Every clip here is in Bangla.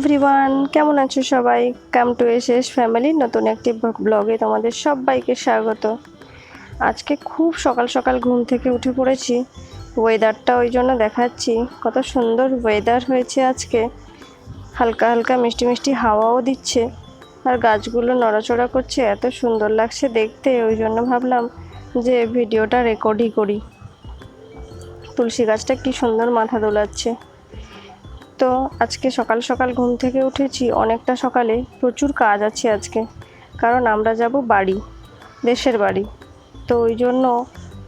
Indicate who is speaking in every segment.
Speaker 1: এভরিওয়ান, কেমন আছো সবাই? কাম টু এসএস ফ্যামিলি নতুন একটি ব্লগে তোমাদের সবাইকে স্বাগত। আজকে খুব সকাল সকাল ঘুম থেকে উঠে পড়েছি। ওয়েদারটা ওই জন্য দেখাচ্ছি, কত সুন্দর ওয়েদার হয়েছে আজকে। হালকা হালকা মিষ্টি মিষ্টি হাওয়াও দিচ্ছে, আর গাছগুলো নড়াচড়া করছে, এত সুন্দর লাগছে দেখতে। ওই জন্য ভাবলাম যে ভিডিওটা রেকর্ডই করি। তুলসী গাছটা কি সুন্দর মাথা দোলাচ্ছে। তো আজকে সকাল সকাল ঘুম থেকে উঠেছি অনেকটা সকালে, প্রচুর কাজ আছে আজকে, কারণ আমরা যাব বাড়ি, দেশের বাড়ি। তো ওই জন্য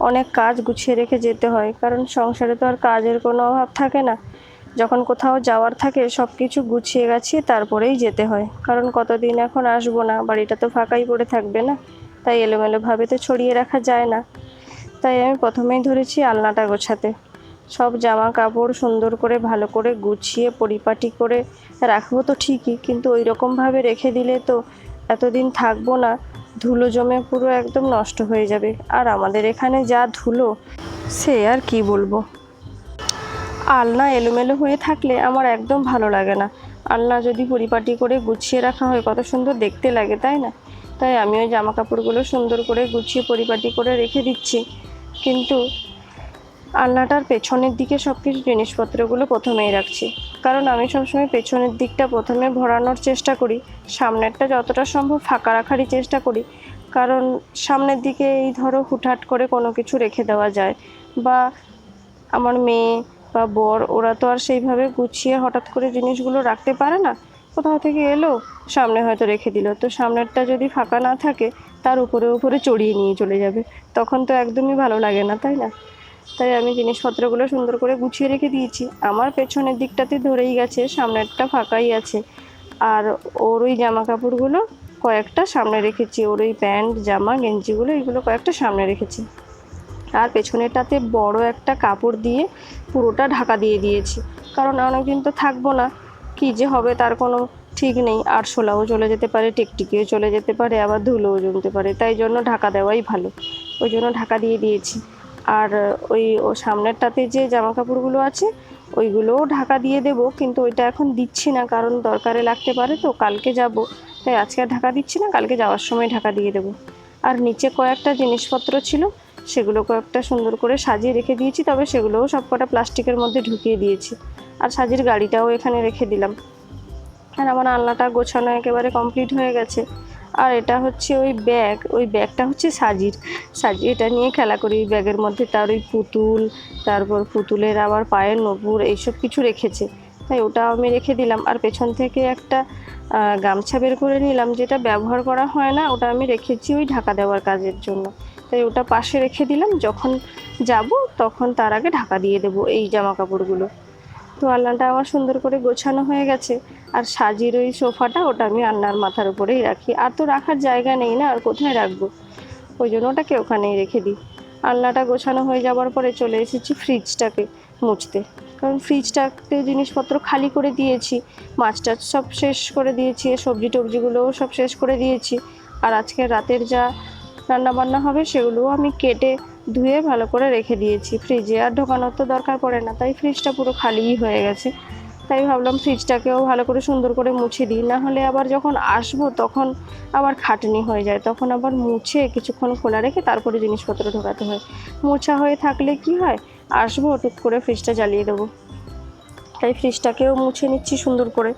Speaker 1: অনেক কাজ গুছিয়ে রেখে যেতে হয়, কারণ সংসারে তো আর কাজের কোনো অভাব থাকে না। যখন কোথাও যাওয়ার থাকে সব কিছু গুছিয়ে গাছিয়ে তারপরেই যেতে হয়, কারণ কতদিন এখন আসবো না, বাড়িটা তো ফাঁকাই পড়ে থাকবে না, তাই এলোমেলোভাবে তো ছড়িয়ে রাখা যায় না। তাই আমি প্রথমেই ধরেছি আলনাটা গোছাতে। সব জামা কাপড় সুন্দর করে ভালো করে গুছিয়ে পরিপাটি করে রাখবো তো ঠিকই, কিন্তু ওই রকমভাবে রেখে দিলে তো এতদিন থাকবো না, ধুলো জমে পুরো একদম নষ্ট হয়ে যাবে। আর আমাদের এখানে যা ধুলো, সে আর কি বলবো। আলনা এলোমেলো হয়ে থাকলে আমার একদম ভালো লাগে না। আলনা যদি পরিপাটি করে গুছিয়ে রাখা হয় কত সুন্দর দেখতে লাগে, তাই না? তাই আমি ওই জামা কাপড়গুলো সুন্দর করে গুছিয়ে পরিপাটি করে রেখে দিচ্ছি। কিন্তু আলনাটার পেছনের দিকে সব কিছু জিনিসপত্রগুলো প্রথমেই রাখছি, কারণ আমি সবসময় পেছনের দিকটা প্রথমে ভরানোর চেষ্টা করি, সামনেরটা যতটা সম্ভব ফাঁকা রাখারই চেষ্টা করি। কারণ সামনের দিকে এই ধরো হুটহাট করে কোনো কিছু রেখে দেওয়া যায়, বা আমার মেয়ে বা বর ওরা তো আর সেইভাবে গুছিয়ে হঠাৎ করে জিনিসগুলো রাখতে পারে না। কোথাও থেকে এলো, সামনে হয়তো রেখে দিল, তো সামনেরটা যদি ফাঁকা না থাকে তার উপরে উপরে চড়িয়ে নিয়ে চলে যাবে, তখন তো একদমই ভালো লাগে না, তাই না? তাই আমি জিনিসপত্রগুলো সুন্দর করে গুছিয়ে রেখে দিয়েছি। আমার পেছনের দিকটাতে ধরেই গেছে, সামনেরটা ফাঁকাই আছে। আর ওর ওই জামা কাপড়গুলো কয়েকটা সামনে রেখেছি, ওর ওই প্যান্ট জামা গেঞ্জিগুলো এগুলো কয়েকটা সামনে রেখেছি। আর পেছনেরটাতে বড় একটা কাপড় দিয়ে পুরোটা ঢাকা দিয়ে দিয়েছি, কারণ অনেকদিন তো থাকবো না, কী যে হবে তার কোনো ঠিক নেই। আরশোলাও চলে যেতে পারে, টিকটিকিও চলে যেতে পারে, আবার ধুলোও জমতে পারে, তাই জন্য ঢাকা দেওয়াই ভালো। ওই জন্য ঢাকা দিয়ে দিয়েছি। আর ওই সামনেরটাতে যে জামা কাপড়গুলো আছে ওইগুলোও ঢাকা দিয়ে দেব, কিন্তু ওইটা এখন দিচ্ছি না, কারণ দরকারে লাগতে পারে, তো কালকে যাব, তাই আজকে আর ঢাকা দিচ্ছি না, কালকে যাওয়ার সময় ঢাকা দিয়ে দেব। আর নিচে কয়েকটা জিনিসপত্র ছিল, সেগুলো কয়েকটা সুন্দর করে সাজিয়ে রেখে দিয়েছি, তবে সেগুলোও সব কটা প্লাস্টিকের মধ্যে ঢুকিয়ে দিয়েছি। আর সাজির গাড়িটাও এখানে রেখে দিলাম। আর আমার আলনাটা গোছানো একেবারে কমপ্লিট হয়ে গেছে। আর এটা হচ্ছে ওই ব্যাগটা হচ্ছে সাজি এটা নিয়ে খেলা করি। এই ব্যাগের মধ্যে তার ওই পুতুল, তারপর পুতুলের আবার পায়ের নপুর এইসব কিছু রেখেছে, তাই ওটা আমি রেখে দিলাম। আর পেছন থেকে একটা গামছা বের করে নিলাম, যেটা ব্যবহার করা হয় না, ওটা আমি রেখেছি ওই ঢাকা দেওয়ার কাজের জন্য, তাই ওটা পাশে রেখে দিলাম। যখন যাব তখন তার আগে ঢাকা দিয়ে দেবো এই জামা কাপড়গুলো। তো আলনাটা আমার সুন্দর করে গোছানো হয়ে গেছে। আর সাজির ওই সোফাটা ওটা আমি আলনার মাথার উপরেই রাখি, আর তো রাখার জায়গা নেই না, আর কোথায় রাখবো, ওই জন্য ওটাকে ওখানেই রেখে দিই। আলনাটা গোছানো হয়ে যাওয়ার পরে চলে এসেছি ফ্রিজটাকে মুছতে, কারণ ফ্রিজটাতে জিনিসপত্র খালি করে দিয়েছি, মাছ টাছ সব শেষ করে দিয়েছি, সবজি টবজিগুলোও সব শেষ করে দিয়েছি। আর আজকে রাতের যা রান্নাবান্না হবে সেগুলোও আমি কেটে ধুয়ে ভালো করে রেখে দিয়েছি ফ্রিজে, আর ঢোকানোর তো দরকার পড়ে না, তাই ফ্রিজটা পুরো খালিই হয়ে গেছে। তাই ভাবলাম ফ্রিজটাকেও ভালো করে সুন্দর করে মুছে দিই, না হলে আবার যখন আসবো তখন আবার খাটনি হয়ে যায়, তখন আবার মুছে কিছুক্ষণ খোলা রেখে তারপরে জিনিসপত্র ঢোকাতে হয়। মোছা হয়ে থাকলে কি হয়, আসবো টুক করে ফ্রিজটা জ্বালিয়ে দেবো। তাই ফ্রিজটাকেও মুছে নিচ্ছি সুন্দর করে।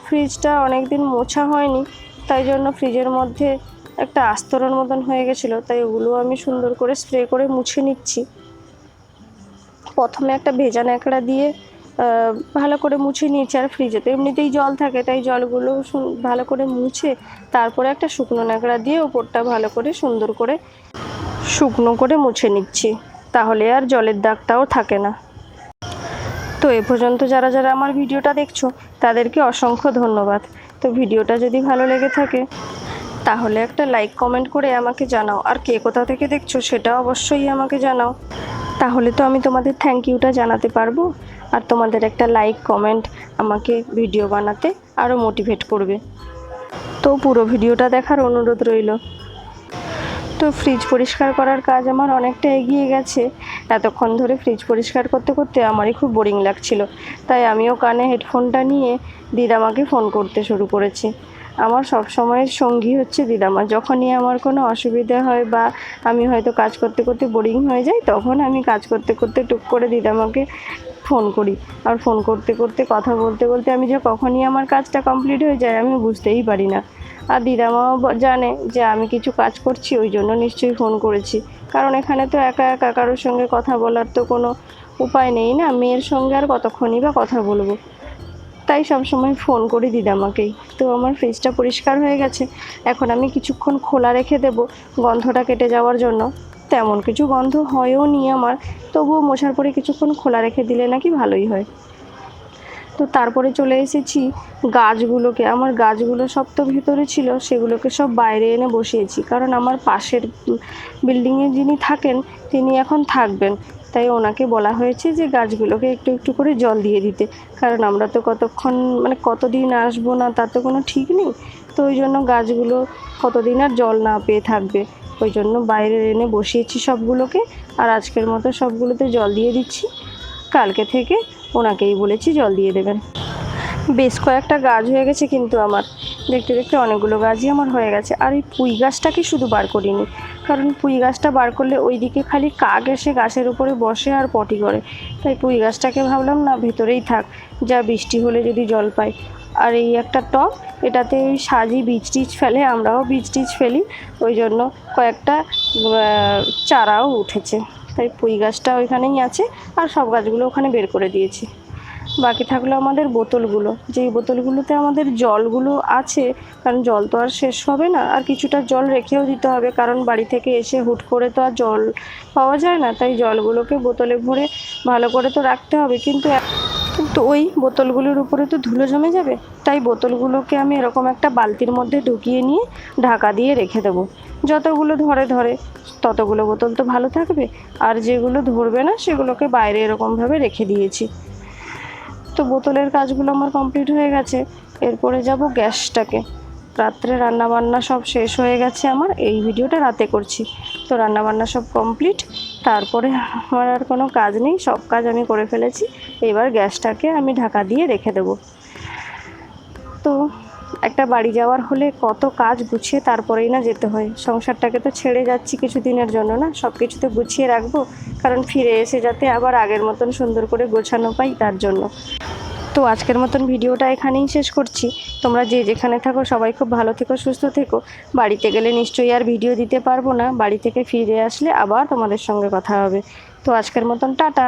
Speaker 1: ফ্রিজটা অনেক দিন মোছা হয়নি, তাই জন্য ফ্রিজের মধ্যে একটা আস্তরণ মতন হয়ে গেছিলো, তাই ওগুলো আমি সুন্দর করে স্প্রে করে মুছে নিচ্ছি। প্রথমে একটা ভেজা ন্যাকড়া দিয়ে ভালো করে মুছে নিয়েছি, আর ফ্রিজে তো এমনিতেই জল থাকে, তাই জলগুলো ভালো করে মুছে তারপরে একটা শুকনো ন্যাকড়া দিয়ে ওপরটা ভালো করে সুন্দর করে শুকনো করে মুছে নিচ্ছি, তাহলে আর জলের দাগটাও থাকে না। তো এ পর্যন্ত যারা যারা আমার ভিডিওটা দেখছো তাদেরকে অসংখ্য ধন্যবাদ। তো ভিডিওটা যদি ভালো লেগে থাকে তাহলে একটা লাইক কমেন্ট করে আমাকে জানাও, আর কে কোথা থেকে দেখছো সেটা অবশ্যই আমাকে জানাও, তাহলে তো আমি তোমাদের থ্যাংক ইউটা জানাতে পারবো। আর তোমাদের একটা লাইক কমেন্ট আমাকে ভিডিও বানাতে আরও মোটিভেট করবে। তো পুরো ভিডিওটা দেখার অনুরোধ রইল। তো ফ্রিজ পরিষ্কার করার কাজ আমার অনেকটা এগিয়ে গেছে। এতক্ষণ ধরে ফ্রিজ পরিষ্কার করতে করতে আমারই খুব বোরিং লাগছিল, তাই আমিও কানে হেডফোনটা নিয়ে দিদামাকে ফোন করতে শুরু করেছি। আমার সব সময়ের সঙ্গী হচ্ছে দিদামা। যখনই আমার কোনো অসুবিধা হয় বা আমি হয়তো কাজ করতে করতে বোরিং হয়ে যাই, তখন আমি কাজ করতে করতে টুক করে দিদামাকে ফোন করি। আর ফোন করতে করতে কথা বলতে বলতে আমি যে কখনই আমার কাজটা কমপ্লিট হয়ে যায় আমি বুঝতেই পারি না। আর দিদামাও জানে যে আমি কিছু কাজ করছি, ওই জন্য নিশ্চয়ই ফোন করেছি। কারণ এখানে তো একা একা কারোর সঙ্গে কথা বলার তো কোনো উপায় নেই না, মেয়ের সঙ্গে আর কতক্ষণই বা কথা বলবো। তাই সবসময় ফোন করি দিদামাকেই। তো আমার ফ্রিজটা পরিষ্কার হয়ে গেছে, এখন আমি কিছুক্ষণ খোলা রেখে দেব গন্ধটা কেটে যাওয়ার জন্য। তেমন কিছু গন্ধ হয়ও নি আমার, তবুও মোছার পরে কিছুক্ষণ খোলা রেখে দিলে নাকি ভালোই হয়। তো তারপরে চলে এসেছি গাছগুলোকে, আমার গাছগুলো সব তো ভিতরে ছিল, সেগুলোকে সব বাইরে এনে বসিয়েছি। কারণ আমার পাশের বিল্ডিংয়ে যিনি থাকেন তিনি এখন থাকবেন, তাই ওনাকে বলা হয়েছে যে গাছগুলোকে একটু একটু করে জল দিয়ে দিতে। কারণ আমরা তো কতক্ষণ মানে কতদিন আসবো না তার তো কোনো ঠিক নেই। তো ওই জন্য গাছগুলো কতদিন আর জল না পেয়ে থাকবে, ওই জন্য বাইরে এনে বসিয়েছি সবগুলোকে। আর আজকের মতো সবগুলোতে জল দিয়ে দিচ্ছি, কালকে থেকে ওনাকেই বলেছি জল দিয়ে দেবেন। বেশ কয়েকটা গাছ হয়ে গেছে, কিন্তু আমার দেখতে দেখতে অনেকগুলো গাছই আমার হয়ে গেছে। আর এই পুঁই গাছটাকে শুধু বার করিনি, কারণ পুঁই গাছটা বার করলে ওইদিকে খালি কাক এসে গাছের উপরে বসে আর পটি করে। তাই পুঁই গাছটাকে ভাবলাম না ভেতরেই থাক, যা বৃষ্টি হলে যদি জল পাই। আর এই একটা টব, এটাতে ওই সাজি বীজ টিজ ফেলে, আমরাও বীজ টিজ ফেলি, ওই জন্য কয়েকটা চারাও উঠেছে। তাই পুঁই গাছটা ওইখানেই আছে, আর সব গাছগুলো ওখানে বের করে দিয়েছি। বাকি থাকলো আমাদের বোতলগুলো, যেই বোতলগুলোতে আমাদের জলগুলো আছে, কারণ জল তো আর শেষ হবে না, আর কিছুটা জল রেখেও দিতে হবে, কারণ বাড়ি থেকে এসে হুট করে তো আর জল পাওয়া যায় না। তাই জলগুলোকে বোতলে ভরে ভালো করে তো রাখতে হবে, কিন্তু ওই বোতলগুলোর উপরে তো ধুলো জমে যাবে। তাই বোতলগুলোকে আমি এরকম একটা বালতির মধ্যে ঢুকিয়ে নিয়ে ঢাকা দিয়ে রেখে দেবো। যতগুলো ধরে ততগুলো বোতল তো ভালো থাকবে, আর যেগুলো ধরবে না সেগুলোকে বাইরে এরকমভাবে রেখে দিয়েছি। তো বোতলের কাজগুলো আমার কমপ্লিট হয়ে গেছে। এরপরে যাব গ্যাসটাকে। রাত্রে রান্নাবান্না সব শেষ হয়ে গেছে আমার, এই ভিডিওটা রাতে করছি। তো রান্নাবান্না সব কমপ্লিট, তারপরে আমার আর কোনো কাজ নেই, সব কাজ আমি করে ফেলেছি। এবার গ্যাসটাকে আমি ঢাকা দিয়ে রেখে দেবো। তো একটা বাড়ি যাওয়ার হলে কত কাজ গুছিয়ে তারপরেই না যেতে হয়। সংসারটাকে তো ছেড়ে যাচ্ছি কিছুদিনের জন্য, না সব কিছু তো গুছিয়ে রাখবো, কারণ ফিরে এসে যাতে আবার আগের মতন সুন্দর করে গোছানো পাই, তার জন্য। তো আজকের মতন ভিডিওটা এখানেই শেষ করছি। তোমরা যে যেখানে থাকো সবাই খুব ভালো থেকো, সুস্থ থেকো। বাড়িতে গেলে নিশ্চয়ই আর ভিডিও দিতে পারবো না, বাড়ি থেকে ফিরে আসলে আবার তোমাদের সঙ্গে কথা হবে। তো আজকের মতন টাটা।